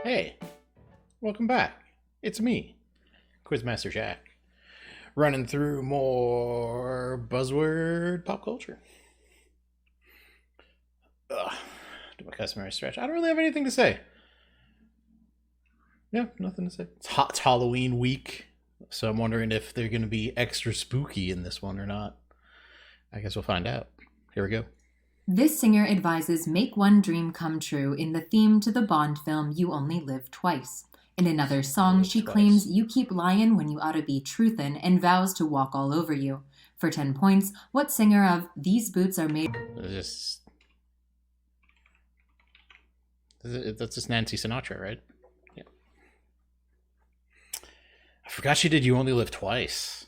Hey, welcome back. It's me, Quizmaster Jack, running through more Buzzword pop culture. Do my customary stretch. I don't really have anything to say. Yeah, nothing to say. It's Halloween week, so I'm wondering if they're going to be extra spooky in this one or not. I guess we'll find out. Here we go. This singer advises make one dream come true in the theme to the Bond film You Only Live Twice. In another song, she claims you keep lying when you ought to be truthin' and vows to walk all over you. For 10 points, what singer of These Boots Are Made... That's just Nancy Sinatra, right? Yeah. I forgot she did You Only Live Twice.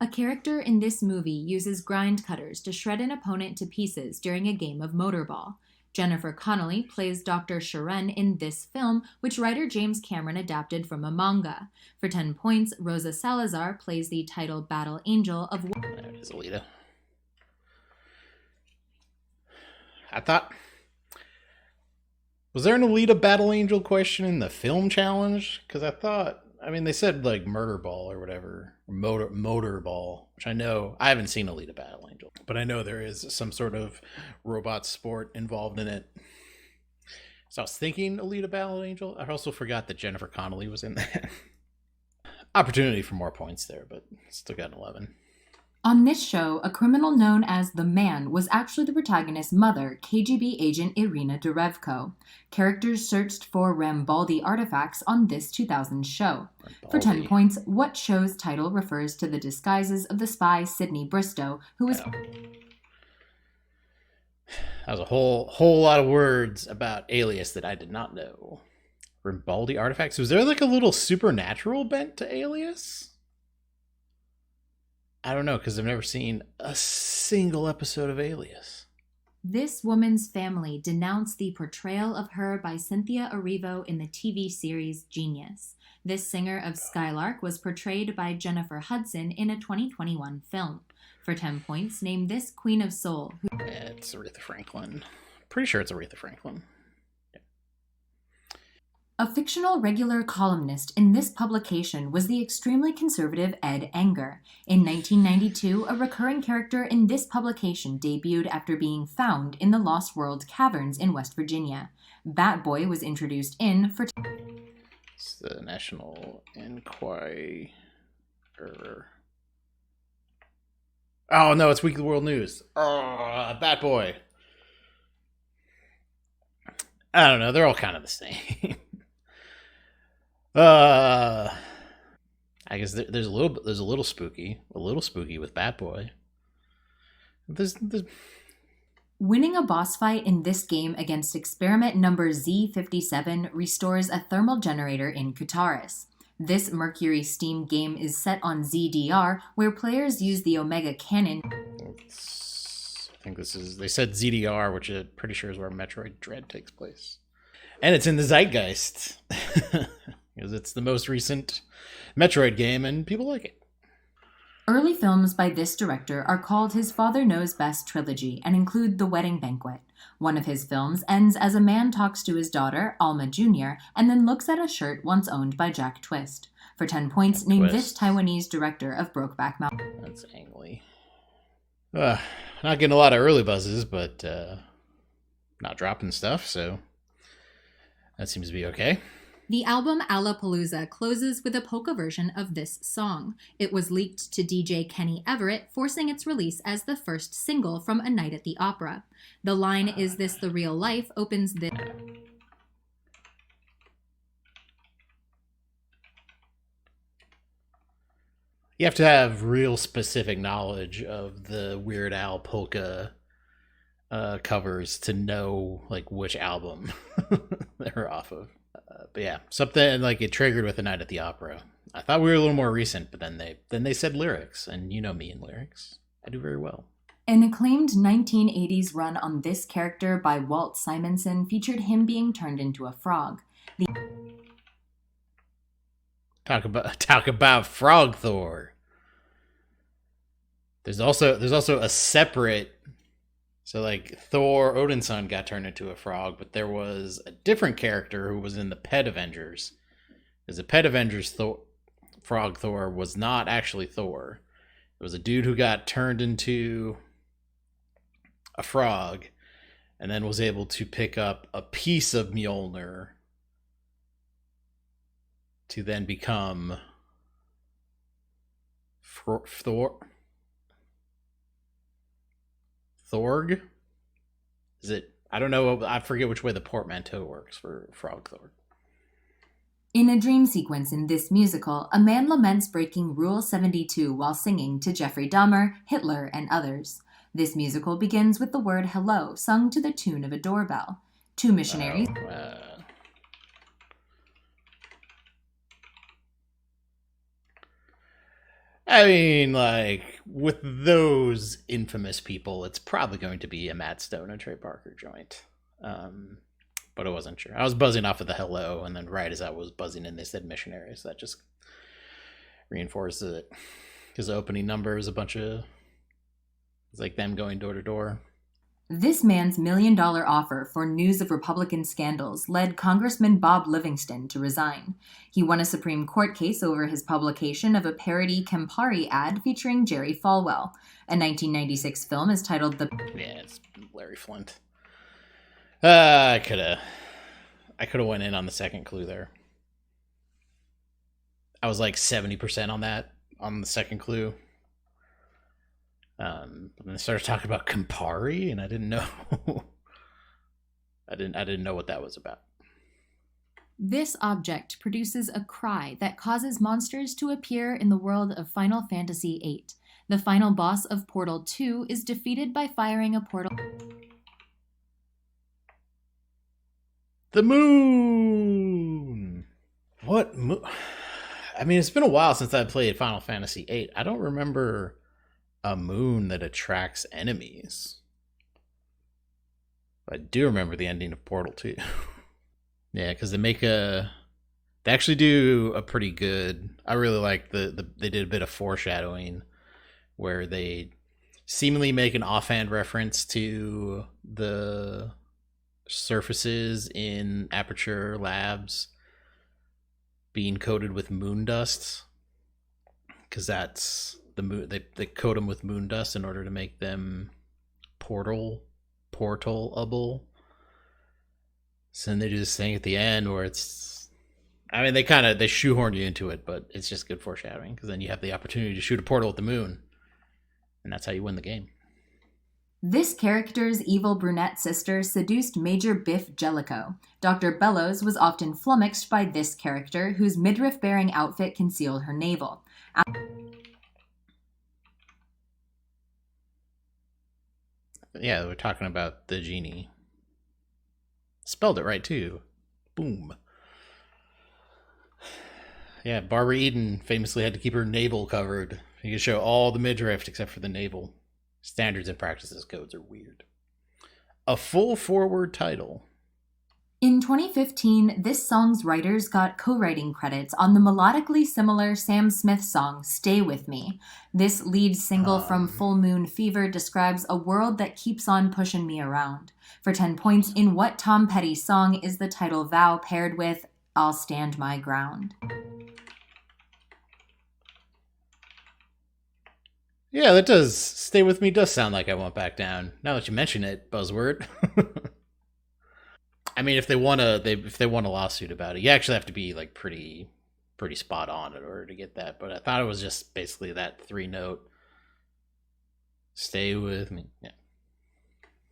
A character in this movie uses grind cutters to shred an opponent to pieces during a game of motorball. Jennifer Connelly plays Dr. Sharon in this film, which writer James Cameron adapted from a manga. For 10 points, Rosa Salazar plays the title Battle Angel of... There it is, Alita. I thought... Was there an Alita Battle Angel question in the film challenge? Because I thought... I mean, they said, like, Murder Ball or whatever. Motor Ball, which I know... I haven't seen Alita Battle Angel, but I know there is some sort of robot sport involved in it. So I was thinking Alita Battle Angel. I also forgot that Jennifer Connelly was in that. Opportunity for more points there, but still got an 11. On this show, a criminal known as The Man was actually the protagonist's mother, KGB agent Irina Derevko. Characters searched for Rambaldi artifacts on this 2000 show. For 10 points, what show's title refers to the disguises of the spy Sidney Bristow, who was... That was a whole lot of words about Alias that I did not know. Rambaldi artifacts? Was there like a little supernatural bent to Alias? I don't know, because I've never seen a single episode of Alias. This woman's family denounced the portrayal of her by Cynthia Erivo in the TV series Genius. This singer of Skylark was portrayed by Jennifer Hudson in a 2021 film. For 10 points, name this Queen of Soul. It's Aretha Franklin. Pretty sure it's Aretha Franklin. A fictional regular columnist in this publication was the extremely conservative Ed Anger. In 1992, a recurring character in this publication debuted after being found in the Lost World caverns in West Virginia. Batboy was introduced in for... It's the National Enquirer. Oh, no, it's Weekly World News. Oh, Batboy. I don't know. They're all kind of the same. I guess there's a little spooky with Batboy. There's Winning a boss fight in this game against experiment number Z57 restores a thermal generator in Kutaris. This Mercury Steam game is set on ZDR, where players use the Omega Cannon. I think they said ZDR, which I'm pretty sure is where Metroid Dread takes place. And it's in the zeitgeist. Because it's the most recent Metroid game, and people like it. Early films by this director are called his Father Knows Best trilogy and include The Wedding Banquet. One of his films ends as a man talks to his daughter, Alma Jr., and then looks at a shirt once owned by Jack Twist. For 10 points, name this Taiwanese director of Brokeback Mountain. That's Ang Lee. Not getting a lot of early buzzes, but not dropping stuff, so that seems to be okay. The album Alapalooza closes with a polka version of this song. It was leaked to DJ Kenny Everett, forcing its release as the first single from A Night at the Opera. The line, "Is this the real life?" opens this... You have to have real specific knowledge of the Weird Al polka covers to know like which album they're off of. But yeah, something like it triggered with A Night at the Opera. I thought we were a little more recent, but then they said lyrics, and you know me in lyrics. I do very well. An acclaimed 1980s run on this character by Walt Simonson featured him being turned into a frog. Talk about Frog Thor. There's also a separate So like Thor, Odin's son, got turned into a frog, but there was a different character who was in the Pet Avengers. Because the Pet Avengers Frog Thor was not actually Thor. It was a dude who got turned into a frog and then was able to pick up a piece of Mjolnir to then become Thorg? Is it? I don't know. I forget which way the portmanteau works for Frog Thor. In a dream sequence in this musical, a man laments breaking Rule 72 while singing to Jeffrey Dahmer, Hitler, and others. This musical begins with the word hello, sung to the tune of a doorbell. Two missionaries. I mean, like, with those infamous people, it's probably going to be a Matt Stone and Trey Parker joint. But I wasn't sure. I was buzzing off of the hello, and then right as I was buzzing in, they said missionaries. That just reinforces it. Because the opening number is a bunch of... It's like them going door to door. This man's $1 million offer for news of Republican scandals led Congressman Bob Livingston to resign. He won a Supreme Court case over his publication of a parody Campari ad featuring Jerry Falwell. A 1996 film is titled The... Yeah, it's Larry Flint. I could have went in on the second clue there. I was like 70% on the second clue. And they started talking about Campari, and I didn't know. I didn't know what that was about. This object produces a cry that causes monsters to appear in the world of Final Fantasy VIII. The final boss of Portal 2 is defeated by firing a portal. The moon. What? I mean, it's been a while since I played Final Fantasy VIII. I don't remember a moon that attracts enemies. I do remember the ending of Portal 2. Yeah, because they actually do a pretty good... I really like they did a bit of foreshadowing where they seemingly make an offhand reference to the surfaces in Aperture Labs being coated with moon dust, because that's the moon. They coat them with moon dust in order to make them portalable. So then they do this thing at the end where it's, I mean, they shoehorn you into it, but it's just good foreshadowing, because then you have the opportunity to shoot a portal at the moon, and that's how you win the game. This character's evil brunette sister seduced Major Biff Jellicoe. Dr. Bellows was often flummoxed by this character, whose midriff-bearing outfit concealed her navel. Yeah, we're talking about the genie. Spelled it right, too. Boom. Yeah, Barbara Eden famously had to keep her navel covered. You could show all the midriff except for the navel. Standards and practices codes are weird. A full forward title. In 2015, this song's writers got co-writing credits on the melodically similar Sam Smith song, Stay With Me. This lead single from Full Moon Fever describes a world that keeps on pushing me around. For 10 points, in what Tom Petty song is the title Vow paired with I'll Stand My Ground? Yeah, that does. Stay With Me does sound like I Won't Back Down. Now that you mention it, Buzzword. I mean, if they want a lawsuit about it, you actually have to be like pretty spot on in order to get that. But I thought it was just basically that 3-note. Stay with me. Yeah.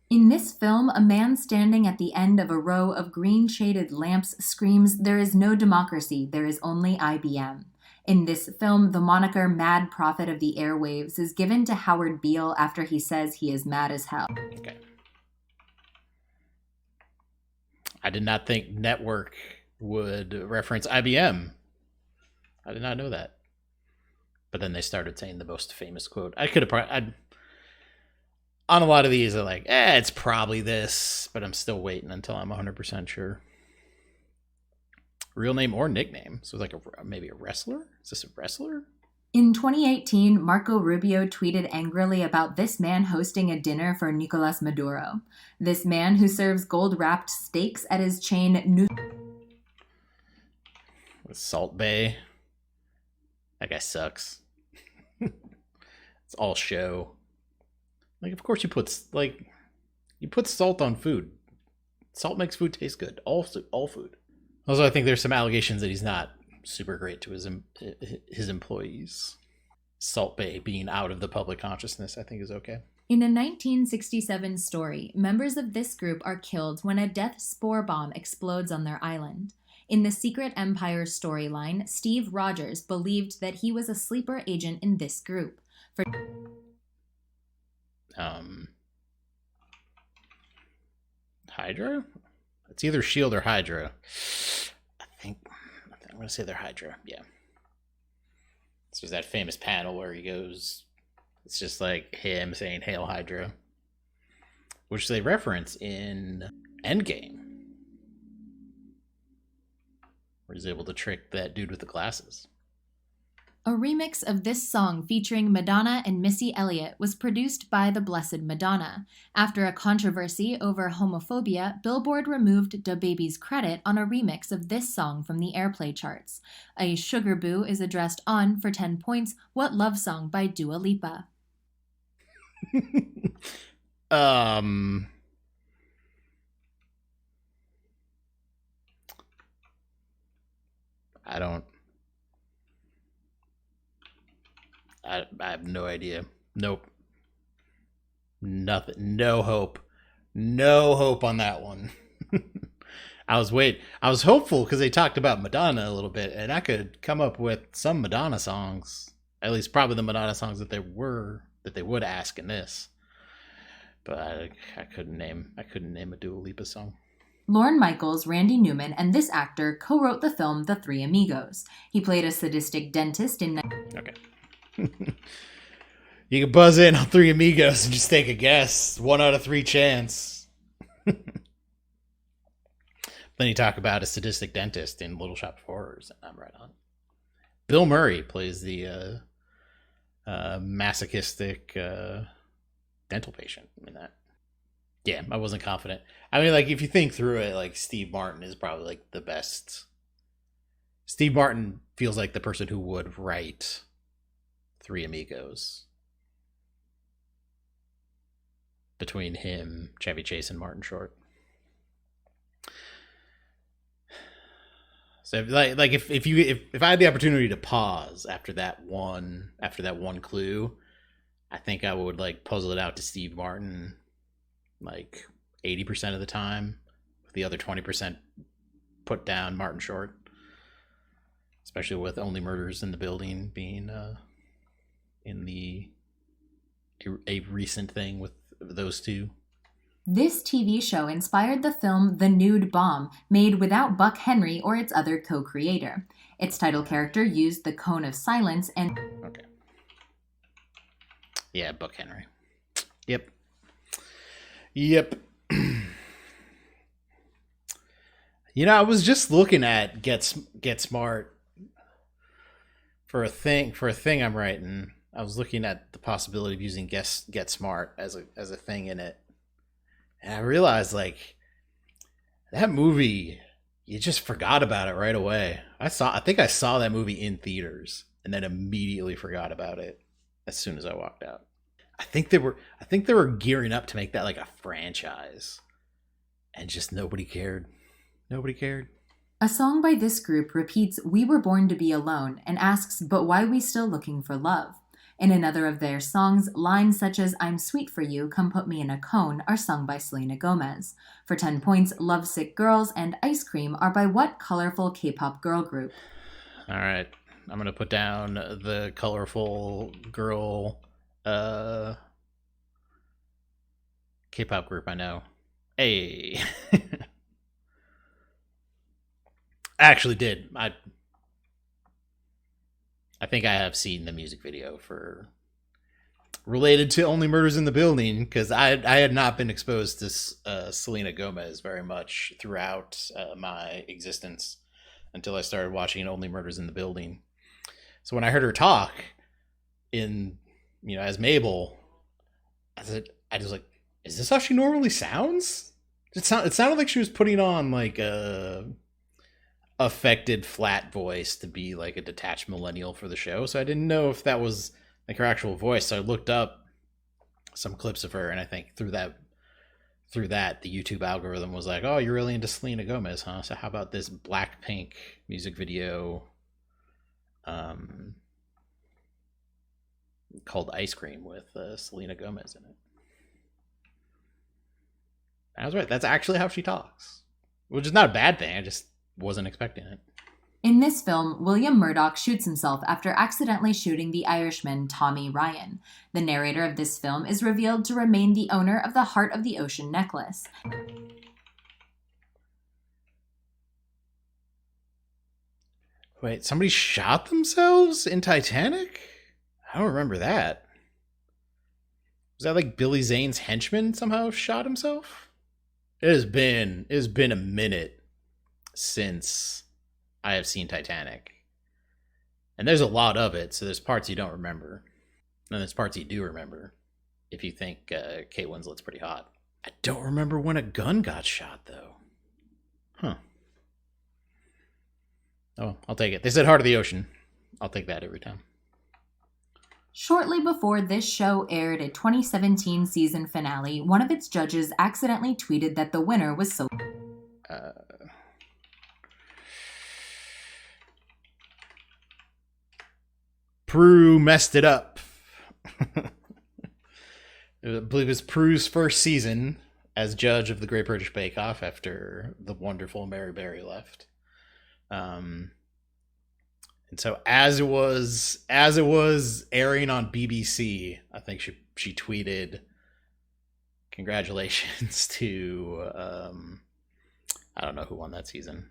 In this film, a man standing at the end of a row of green-shaded lamps screams, "There is no democracy, there is only IBM." In this film, the moniker Mad Prophet of the Airwaves is given to Howard Beale after he says he is mad as hell. Okay. I did not think Network would reference IBM. I did not know that. But then they started saying the most famous quote. I could have probably... On a lot of these, they're like, it's probably this, but I'm still waiting until I'm 100% sure. Real name or nickname. So it's like maybe a wrestler? Is this a wrestler? In 2018, Marco Rubio tweeted angrily about this man hosting a dinner for Nicolas Maduro. This man who serves gold-wrapped steaks at his chain With Salt Bay. That guy sucks. It's all show. Like, of course you put salt on food. Salt makes food taste good. All food. Also, I think there's some allegations that he's not super great to his employees. Salt Bay being out of the public consciousness, I think, is okay. In a 1967 story, members of this group are killed when a death spore bomb explodes on their island. In the Secret Empire storyline, Steve Rogers believed that he was a sleeper agent in this group. Hydra? It's either SHIELD or Hydra. I think I'm going to say they're Hydra. Yeah. It's just that famous panel where he goes, it's just like him saying Hail Hydra, which they reference in Endgame, where he's able to trick that dude with the glasses. A remix of this song featuring Madonna and Missy Elliott was produced by the Blessed Madonna. After a controversy over homophobia, Billboard removed DaBaby's credit on a remix of this song from the airplay charts. A Sugar Boo is addressed on, for 10 points, What Love Song by Dua Lipa. I have no idea. Nope. Nothing. No hope. No hope on that one. I was hopeful because they talked about Madonna a little bit, and I could come up with some Madonna songs. At least probably the Madonna songs that they would ask in this. But I couldn't name a Dua Lipa song. Lorne Michaels, Randy Newman, and this actor co-wrote the film The Three Amigos. He played a sadistic dentist in... Okay. You can buzz in on Three Amigos and just take a guess. 1 out of 3 chance. Then you talk about a sadistic dentist in Little Shop of Horrors, and I'm right on. Bill Murray plays the masochistic dental patient. I mean, yeah, I wasn't confident. I mean, like, if you think through it, like, Steve Martin is probably like the best. Steve Martin feels like the person who would write Three Amigos. Between him, Chevy Chase, and Martin Short. So if I had the opportunity to pause after that one clue, I think I would like puzzle it out to Steve Martin like 80% of the time, with the other 20% put down Martin Short. Especially with Only Murders in the Building being a recent thing with those two. This TV show inspired the film The Nude Bomb, made without Buck Henry or its other co-creator. Its title character used the cone of silence and... Okay. Yeah, Buck Henry. Yep. You know, I was just looking at Get Smart for a thing I'm writing. I was looking at the possibility of using Get Smart as a thing in it. And I realized, like, that movie, you just forgot about it right away. I think I saw that movie in theaters and then immediately forgot about it as soon as I walked out. I think they were gearing up to make that like a franchise, and just nobody cared. Nobody cared. A song by this group repeats "We Were Born to Be Alone" and asks, "But why we still looking for love?" In another of their songs, lines such as "I'm sweet for you, come put me in a cone" are sung by Selena Gomez. For 10 points, "Lovesick Girls" and "Ice Cream" are by what colorful K-pop girl group? All right, I'm going to put down the colorful girl K-pop group I know. Hey. I actually did. I think I have seen the music video for related to Only Murders in the Building, because I had not been exposed to Selena Gomez very much throughout my existence until I started watching Only Murders in the Building. So when I heard her talk, in, as Mabel, I was like, is this how she normally sounds? It sounded like she was putting on like a affected flat voice to be like a detached millennial for the show. So I didn't know if that was like her actual voice. So I looked up some clips of her, and I think through that the YouTube algorithm was like, oh, you're really into Selena Gomez, huh? So how about this Blackpink music video called Ice Cream with Selena Gomez in it? I was right. That's actually how she talks, which is not a bad thing. I just wasn't expecting it. In this film, William Murdoch shoots himself after accidentally shooting the Irishman Tommy Ryan. The narrator of this film is revealed to remain the owner of the Heart of the Ocean necklace. Wait, somebody shot themselves in Titanic? I don't remember that. Was that like Billy Zane's henchman somehow shot himself? It has been a minute since I have seen Titanic. And there's a lot of it, so there's parts you don't remember. And there's parts you do remember if you think Kate Winslet's pretty hot. I don't remember when a gun got shot, though. Huh. Oh, I'll take it. They said Heart of the Ocean. I'll take that every time. Shortly before this show aired a 2017 season finale, one of its judges accidentally tweeted that the winner was so... Prue messed it up. I believe it was Prue's first season as judge of the Great British Bake Off after the wonderful Mary Berry left. And so as it was airing on BBC, I think she tweeted congratulations to I don't know who won that season.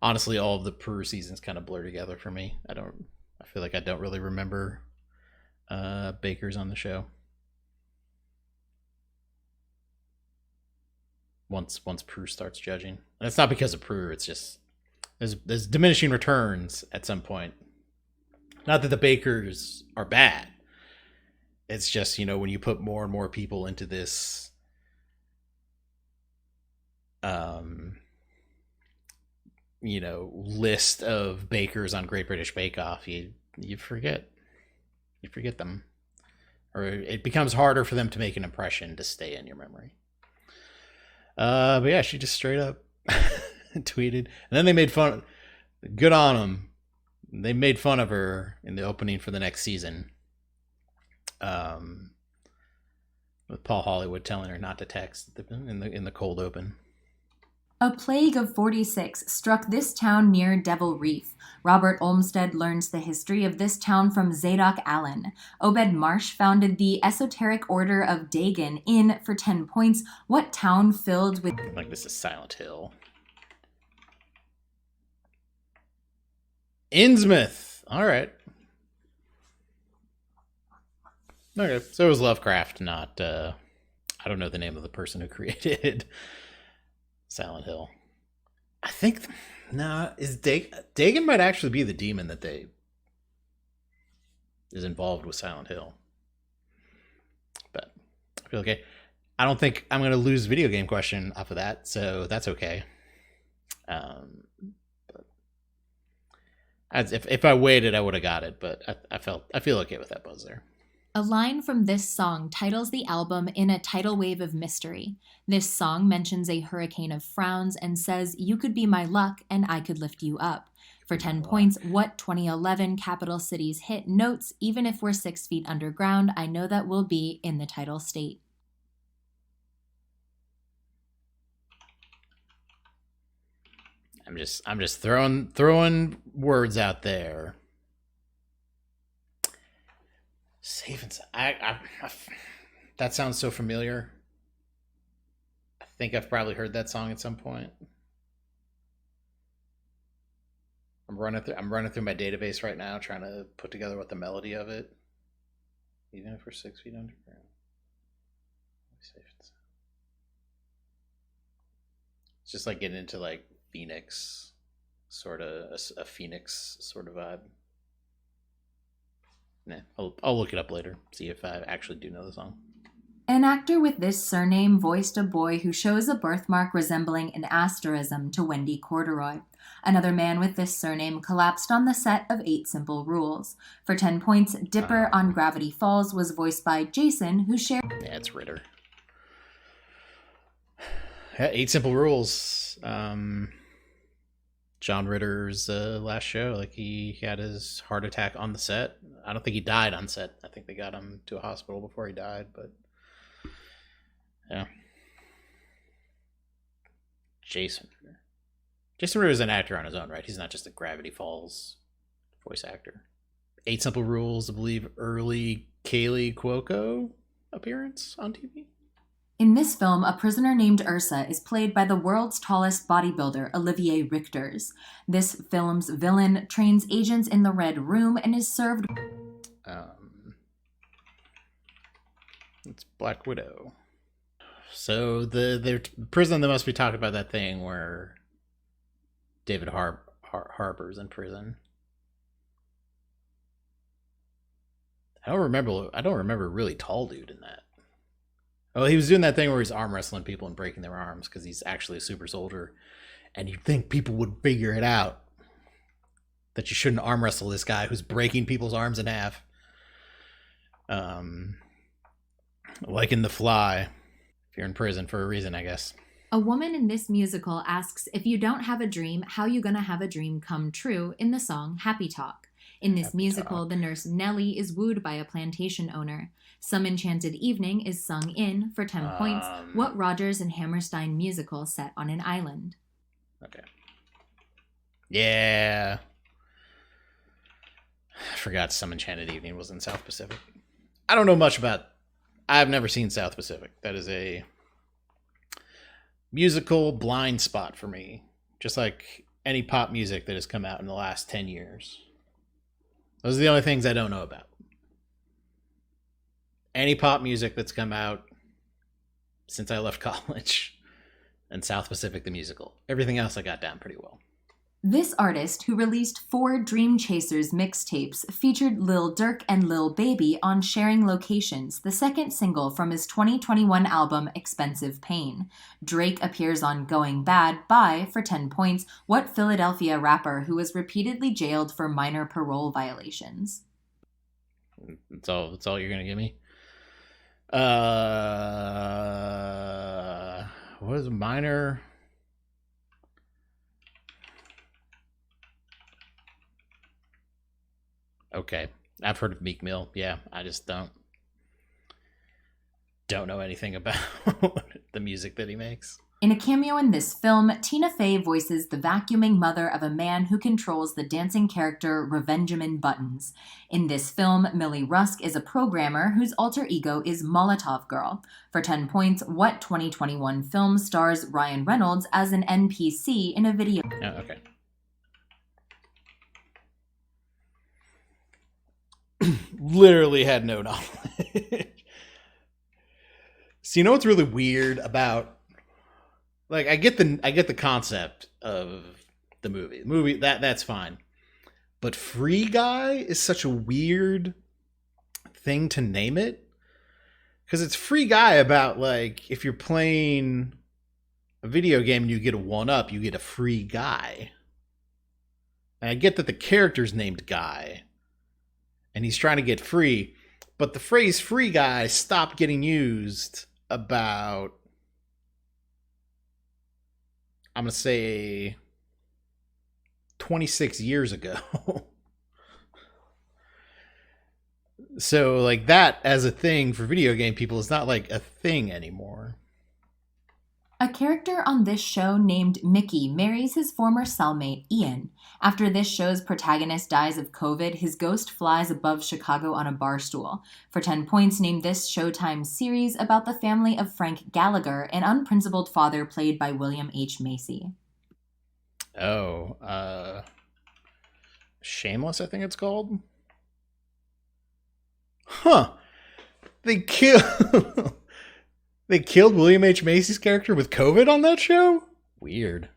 Honestly, all of the Prue seasons kind of blur together for me. I feel like I don't really remember bakers on the show. Once Prue starts judging. And it's not because of Prue, it's just there's diminishing returns at some point. Not that the bakers are bad. It's just, when you put more and more people into this list of bakers on Great British Bake Off, you forget them, or it becomes harder for them to make an impression to stay in your memory. But yeah, she just straight up tweeted, and then they made fun. Good on them. They made fun of her in the opening for the next season. With Paul Hollywood telling her not to text in the cold open. A plague of 46 struck this town near Devil Reef. Robert Olmsted learns the history of this town from Zadok Allen. Obed Marsh founded the esoteric order of Dagon in, for 10 points, what town filled with... Like this is Silent Hill. Innsmouth. All right. Okay, so it was Lovecraft, not... I don't know the name of the person who created Silent Hill. I think... is Dagon might actually be the demon that is involved with Silent Hill. But I feel okay. I don't think I'm going to lose video game question off of that, so that's okay. But if I waited, I would have got it, but I feel okay with that buzz there. A line from this song titles the album In a Tidal Wave of Mystery. This song mentions a hurricane of frowns and says, "You could be my luck and I could lift you up." For 10 points, what 2011 capital cities hit notes, "Even if we're 6 feet underground, I know that we'll be in the title state." I'm just throwing words out there. Safe and I that sounds so familiar. I think I've probably heard that song at some point. I'm running through my database right now, trying to put together what the melody of it. Even if we're 6 feet underground. Safe and sound. It's just like getting into like Phoenix, sort of a Phoenix sort of vibe. I'll look it up later, see if I actually do know the song. An actor with this surname voiced a boy who shows a birthmark resembling an asterism to Wendy Corduroy. Another man with this surname collapsed on the set of 8 Simple Rules. For 10 points, Dipper on Gravity Falls was voiced by Jason, who shared... Yeah, it's Ritter. Yeah, 8 Simple Rules. John Ritter's last show. Like, he had his heart attack on the set. I don't think he died on set. I think they got him to a hospital before he died, but... Yeah. Jason Ritter. Jason Ritter is an actor on his own, right? He's not just a Gravity Falls voice actor. 8 Simple Rules, I believe, early Kaylee Cuoco appearance on TV. In this film, a prisoner named Ursa is played by the world's tallest bodybuilder, Olivier Richters. This film's villain trains agents in the Red Room and is served... It's Black Widow. So the prison, they must be talking about that thing where David Harbour's in prison. I don't remember a really tall dude in that. Oh, he was doing that thing where he's arm wrestling people and breaking their arms because he's actually a super soldier. And you'd think people would figure it out that you shouldn't arm wrestle this guy who's breaking people's arms in half. Like in The Fly. If you're in prison for a reason, I guess. A woman in this musical asks, if you don't have a dream, how you gonna have a dream come true, in the song Happy Talk. In this musical, the nurse Nellie is wooed by a plantation owner. Some Enchanted Evening is sung in, for 10 points, what Rodgers and Hammerstein musical set on an island? Okay. Yeah. I forgot Some Enchanted Evening was in South Pacific. I don't know much about... I've never seen South Pacific. That is a musical blind spot for me. Just like any pop music that has come out in the last 10 years. Those are the only things I don't know about. Any pop music that's come out since I left college, and South Pacific the musical. Everything else I got down pretty well. This artist, who released 4 Dream Chasers mixtapes, featured Lil Durk and Lil Baby on Sharing Locations, the second single from his 2021 album Expensive Pain. Drake appears on Going Bad by, for 10 points, what Philadelphia rapper who was repeatedly jailed for minor parole violations? That's all you're gonna give me? What is a minor? Okay, I've heard of Meek Mill. Yeah, I just don't know anything about the music that he makes. In a cameo in this film, Tina Fey voices the vacuuming mother of a man who controls the dancing character Revenjamin Buttons. In this film, Millie Rusk is a programmer whose alter ego is Molotov Girl. For 10 points, what 2021 film stars Ryan Reynolds as an NPC in a video? Oh, okay. Literally had no knowledge. So you know what's really weird about, like, I get the concept of the movie that's fine, but Free Guy is such a weird thing to name it, because it's Free Guy about, like, if you're playing a video game and you get a 1-up, you get a free guy. And I get that the character's named Guy and he's trying to get free, but the phrase free guy stopped getting used about, I'm going to say, 26 years ago. So, like, that as a thing for video game people is not, like, a thing anymore. A character on this show named Mickey marries his former cellmate, Ian. After this show's protagonist dies of COVID, his ghost flies above Chicago on a bar stool. For 10 points, name this Showtime series about the family of Frank Gallagher, an unprincipled father played by William H. Macy. Oh, Shameless, I think it's called. Huh. They killed William H. Macy's character with COVID on that show? Weird.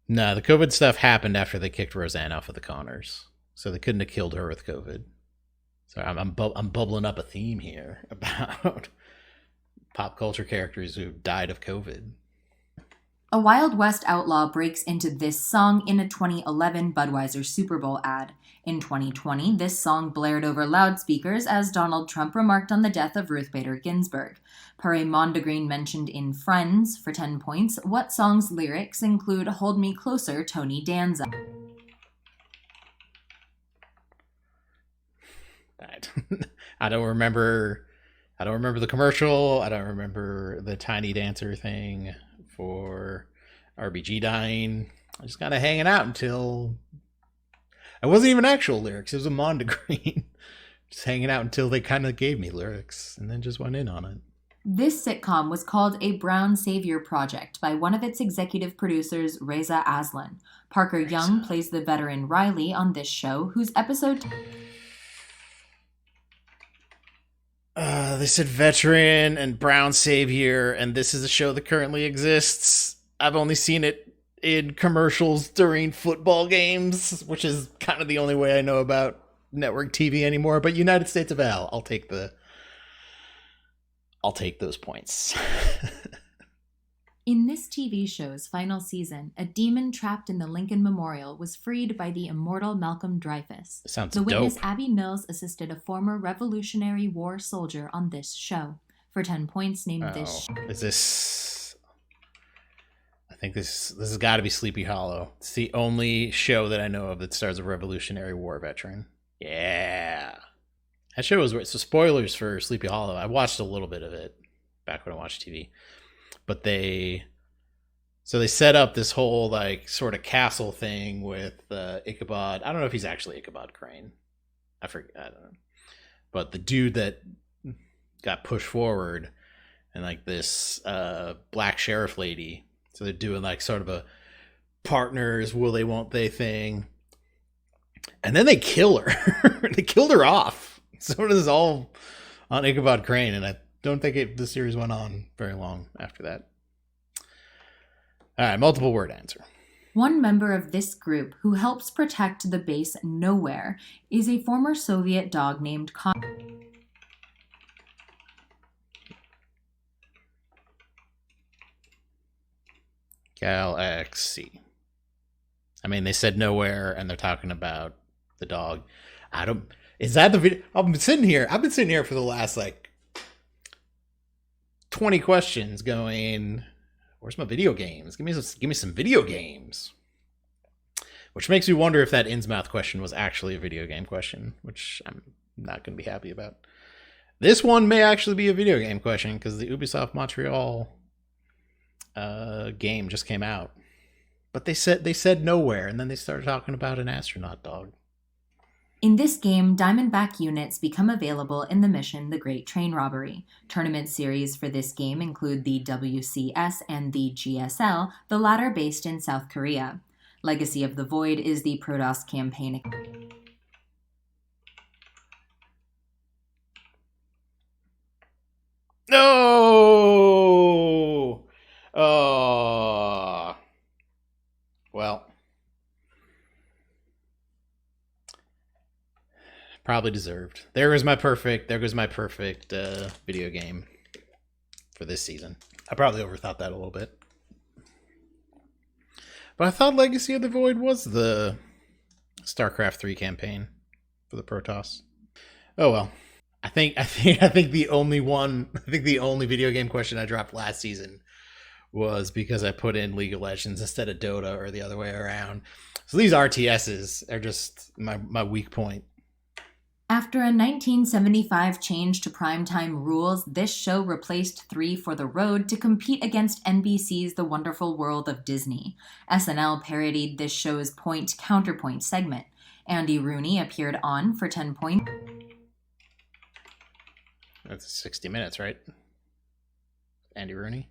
No, the COVID stuff happened after they kicked Roseanne off of the Connors. So they couldn't have killed her with COVID. So I'm bubbling up a theme here about pop culture characters who died of COVID. A Wild West outlaw breaks into this song in a 2011 Budweiser Super Bowl ad. In 2020, this song blared over loudspeakers as Donald Trump remarked on the death of Ruth Bader Ginsburg. Per a Mondegreen mentioned in Friends for 10 points, what song's lyrics include Hold Me Closer, Tony Danza? I don't remember the commercial. I don't remember the Tiny Dancer thing for RBG dying. I just kind of hanging out until it wasn't even actual lyrics. It was a Mondegreen. Just hanging out until they kind of gave me lyrics and then just went in on it. This sitcom was called a Brown Savior Project by one of its executive producers, Reza Aslan. Parker Young plays the veteran Riley on this show, whose episode... They said veteran and Brown Savior, and this is a show that currently exists. I've only seen it in commercials during football games, which is kind of the only way I know about network TV anymore. But United States of Al, I'll take those points. In this TV show's final season, a demon trapped in the Lincoln Memorial was freed by the immortal Malcolm Dreyfus. Sounds The witness dope. Abby Mills assisted a former Revolutionary War soldier on this show. For 10 points, name this. Is this? I think this has got to be Sleepy Hollow. It's the only show that I know of that stars a Revolutionary War veteran. Yeah, that show was so. Spoilers for Sleepy Hollow. I watched a little bit of it back when I watched TV. But they set up this whole like sort of castle thing with Ichabod. I don't know if he's actually Ichabod Crane. I forget. I don't know. But the dude that got pushed forward and like this black sheriff lady. So they're doing like sort of a partners will they won't they thing. And then they kill her. They killed her off. So it is all on Ichabod Crane, and I don't think the series went on very long after that. All right, multiple word answer. One member of this group who helps protect the base Nowhere is a former Soviet dog named Galaxy. I mean, they said Nowhere, and they're talking about the dog. Is that the video? I've been sitting here for the last like 20 questions going, where's my video games? Give me some video games. Which makes me wonder if that Innsmouth question was actually a video game question, which I'm not going to be happy about. This one may actually be a video game question because the Ubisoft Montreal game just came out. But they said Nowhere, and then they started talking about an astronaut dog. In this game, Diamondback units become available in the mission The Great Train Robbery. Tournament series for this game include the WCS and the GSL, the latter based in South Korea. Legacy of the Void is the Protoss campaign. No! Oh. Well. Probably deserved. There goes my perfect video game for this season. I probably overthought that a little bit. But I thought Legacy of the Void was the StarCraft 3 campaign for the Protoss. Oh well. I think the only video game question I dropped last season was because I put in League of Legends instead of Dota or the other way around. So these RTSs are just my weak point. After a 1975 change to primetime rules, this show replaced 3 for the Road to compete against NBC's The Wonderful World of Disney. SNL parodied this show's point-counterpoint segment. Andy Rooney appeared on for 10 points. That's 60 Minutes, right? Andy Rooney.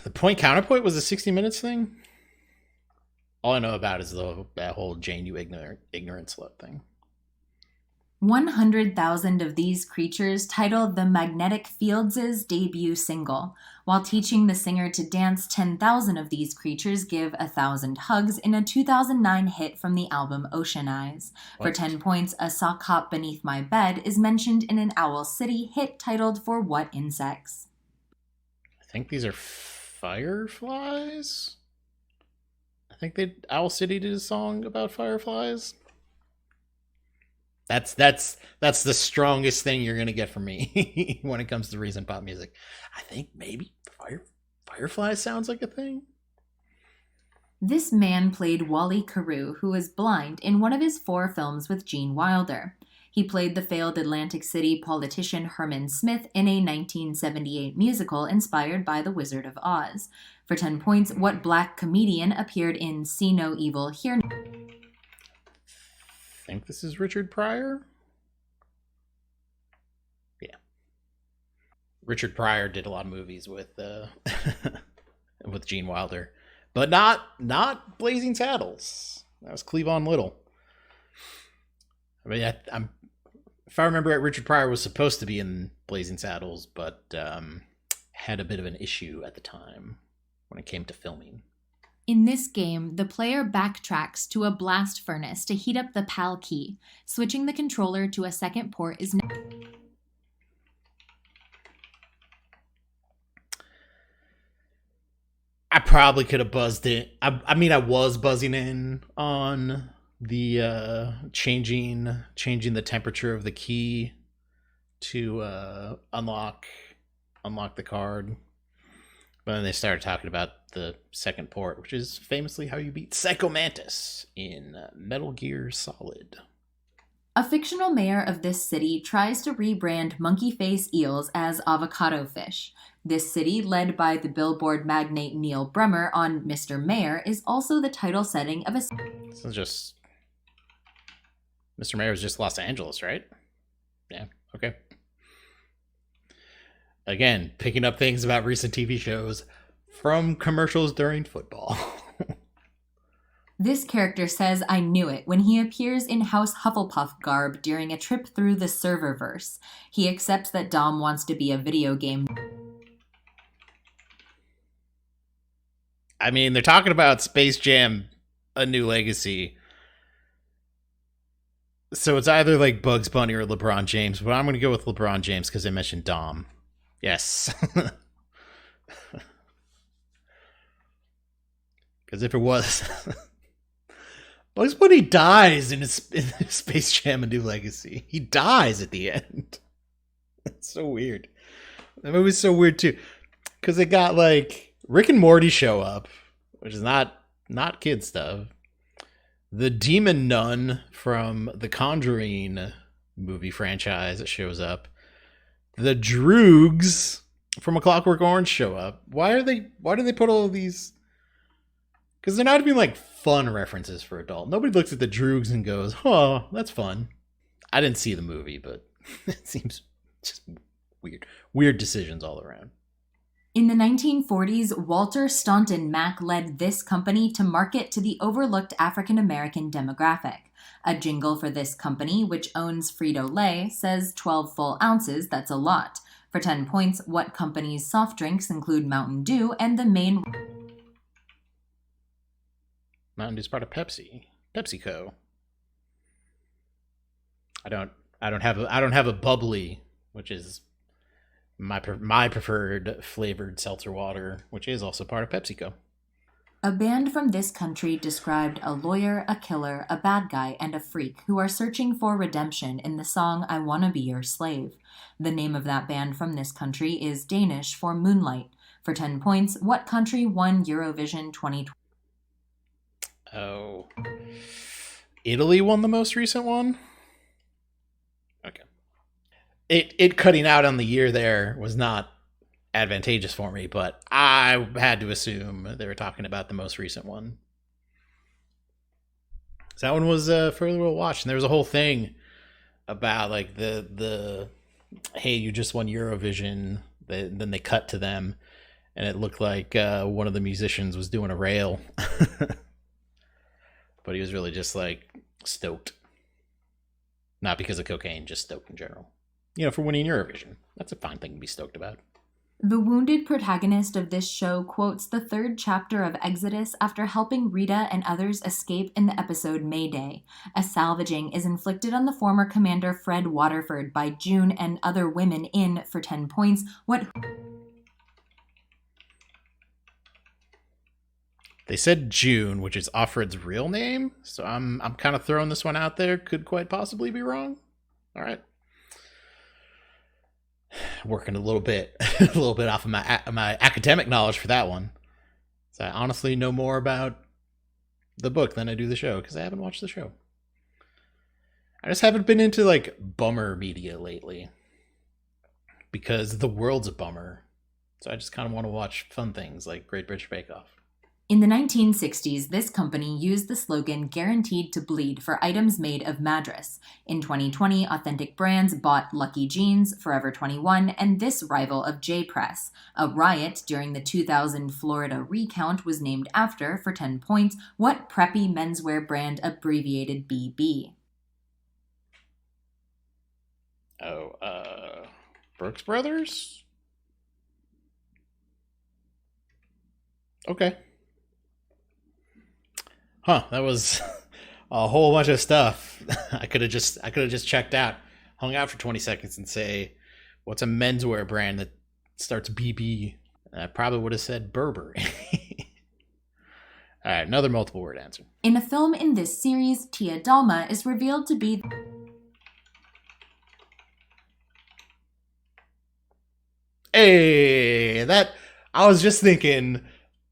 The point-counterpoint was a 60 Minutes thing? All I know about is that whole Jane, you ignorant slut thing. 100,000 of these creatures titled the Magnetic Fields' debut single. While teaching the singer to dance, 10,000 of these creatures give 1,000 hugs in a 2009 hit from the album Ocean Eyes. For What? 10 points, a sock hop beneath my bed is mentioned in an Owl City hit titled For What Insects? I think these are fireflies. I think Owl City did a song about fireflies. That's the strongest thing you're gonna get from me when it comes to recent pop music. I think maybe fireflies sounds like a thing. This man played Wally Carew, who was blind, in one of his 4 films with Gene Wilder. He played the failed Atlantic City politician Herman Smith in a 1978 musical inspired by The Wizard of Oz. For 10 points, what black comedian appeared in See No Evil, Hear No... I think this is Richard Pryor. Yeah, Richard Pryor did a lot of movies with with Gene Wilder, but not Blazing Saddles. That was Cleavon Little. I mean, I'm if I remember right, Richard Pryor was supposed to be in Blazing Saddles, but had a bit of an issue at the time when it came to filming. In this game, the player backtracks to a blast furnace to heat up the PAL key. Switching the controller to a second port is... I probably could have buzzed it. I mean, I was buzzing in on the changing the temperature of the key to unlock the card. But then they started talking about the second port, which is famously how you beat Psycho Mantis in Metal Gear Solid. A fictional mayor of this city tries to rebrand monkey face eels as avocado fish. This city, led by the billboard magnate Neil Bremmer on Mr. Mayor, is also the title setting of a... This is just... Mr. Mayor is just Los Angeles, right? Yeah, okay. Again, picking up things about recent TV shows from commercials during football. This character says I knew it when he appears in House Hufflepuff garb during a trip through the serververse. He accepts that Dom wants to be a video game. I mean, they're talking about Space Jam: A New Legacy. So it's either like Bugs Bunny or LeBron James, but I'm going to go with LeBron James because they mentioned Dom. Yes. Because if it was... Bugs Bunny dies in Space Jam: A New Legacy. He dies at the end. It's so weird. That movie's so weird too. Because they got like Rick and Morty show up, which is not kid stuff. The demon nun from the Conjuring movie franchise shows up. The Droogs from A Clockwork Orange show up. Why do they put all of these? Because they're not even like fun references for adult. Nobody looks at the Droogs and goes, "Oh, that's fun." I didn't see the movie, but it seems just weird decisions all around. In the 1940s, Walter Staunton Mack led this company to market to the overlooked African American demographic. A jingle for this company, which owns Frito-Lay, says 12 full ounces, that's a lot. For 10 points, what company's soft drinks include Mountain Dew and the main... Mountain Dew's part of PepsiCo. I don't have a bubbly, which is my preferred flavored seltzer water, which is also part of PepsiCo. A band from this country described a lawyer, a killer, a bad guy, and a freak who are searching for redemption in the song I Wanna Be Your Slave. The name of that band from this country is Danish for Moonlight. For 10 points, what country won Eurovision 2020? Oh. Italy won the most recent one? Okay. It cutting out on the year there was not advantageous for me, but I had to assume they were talking about the most recent one. So that one was fairly well watched, and there was a whole thing about like the hey, you just won Eurovision. Then they cut to them, and it looked like one of the musicians was doing a rail, but he was really just like stoked. Not because of cocaine, just stoked in general. You know, for winning Eurovision. That's a fine thing to be stoked about. The wounded protagonist of this show quotes the third chapter of Exodus after helping Rita and others escape in the episode Mayday. A salvaging is inflicted on the former commander Fred Waterford by June and other women in, for 10 points, what... They said June, which is Offred's real name, so I'm kind of throwing this one out there. Could quite possibly be wrong. All right, working a little bit off of my academic knowledge for that one. So I honestly know more about the book than I do the show because I haven't watched the show. I just haven't been into like bummer media lately because the world's a bummer. So I just kind of want to watch fun things like Great British Bake Off. In the 1960s, this company used the slogan "Guaranteed to Bleed" for items made of Madras. In 2020, authentic brands bought Lucky Jeans, Forever 21, and this rival of J-Press. A riot during the 2000 Florida recount was named after, for 10 points, what preppy menswear brand abbreviated BB? Brooks Brothers? Okay. Huh, that was a whole bunch of stuff. I could have just checked out, hung out for 20 seconds and say, what's a menswear brand that starts BB? And I probably would have said Burberry. All right, another multiple word answer. In a film in this series, Tia Dalma is revealed to be... Hey, that I was just thinking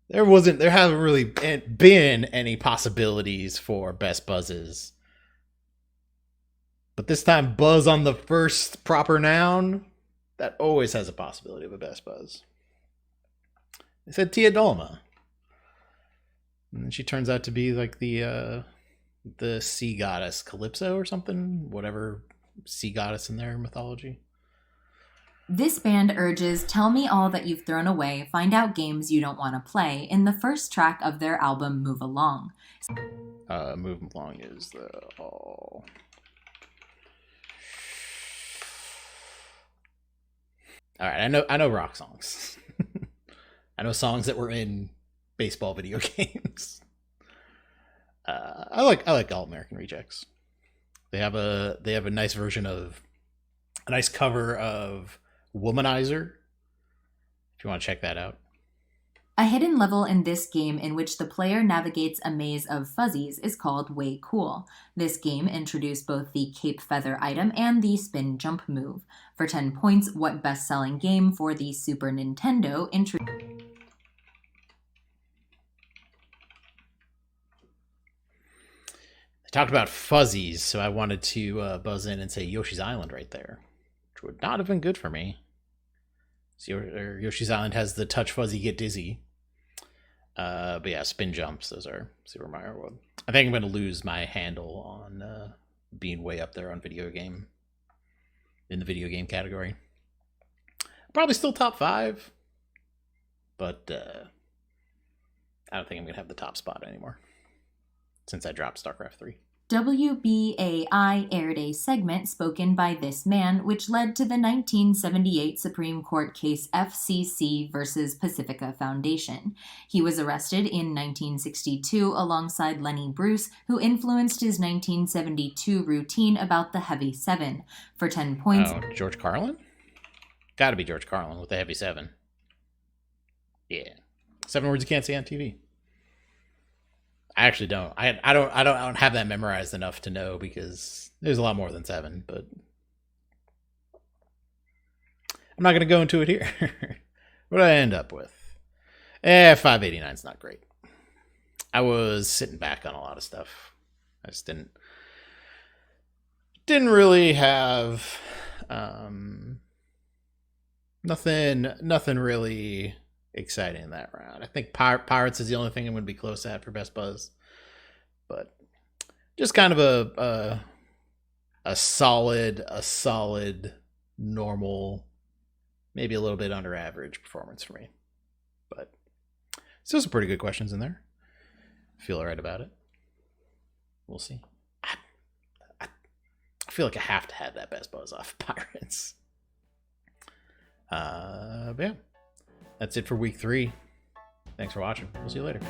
there haven't really been any possibilities for best buzzes. But this time buzz on the first proper noun, that always has a possibility of a best buzz. They said Tia Dalma. And she turns out to be like the sea goddess Calypso or something, whatever sea goddess in their mythology. This band urges "Tell me all that you've thrown away, find out games you don't want to play" in the first track of their album Move Along. Move Along is the all. All right, I know rock songs. I know songs that were in baseball video games. I like All American Rejects. They have a nice version of a nice cover of Womanizer, if you want to check that out. A hidden level in this game in which the player navigates a maze of fuzzies is called Way Cool. This game introduced both the Cape Feather item and the Spin Jump move. For 10 points, what best-selling game for the Super Nintendo introduced... I talked about fuzzies, so I wanted to buzz in and say Yoshi's Island right there, which would not have been good for me. Yoshi's Island has the touch fuzzy get dizzy. But yeah, spin jumps, those are Super Mario World. I think I'm going to lose my handle on being way up there on in the video game category. Probably still top 5, but I don't think I'm going to have the top spot anymore since I dropped StarCraft 3. WBAI aired a segment spoken by this man, which led to the 1978 Supreme Court case FCC versus Pacifica Foundation. He was arrested in 1962 alongside Lenny Bruce, who influenced his 1972 routine about the Heavy Seven. For 10 points... Oh, George Carlin? Gotta be George Carlin with the Heavy Seven. Yeah. 7 words you can't say on TV. I actually don't. I don't have that memorized enough to know because there's a lot more than 7, but I'm not going to go into it here. What did I end up with? 589 is not great. I was sitting back on a lot of stuff. I just didn't really have nothing really exciting in that round. I think Pirates is the only thing I'm going to be close at for best buzz, but just kind of a solid normal, maybe a little bit under average performance for me, but still some pretty good questions in there. Feel all right about it. We'll see. I feel like I have to have that Best Buzz off Pirates. But yeah, that's it for week 3. Thanks for watching. We'll see you later.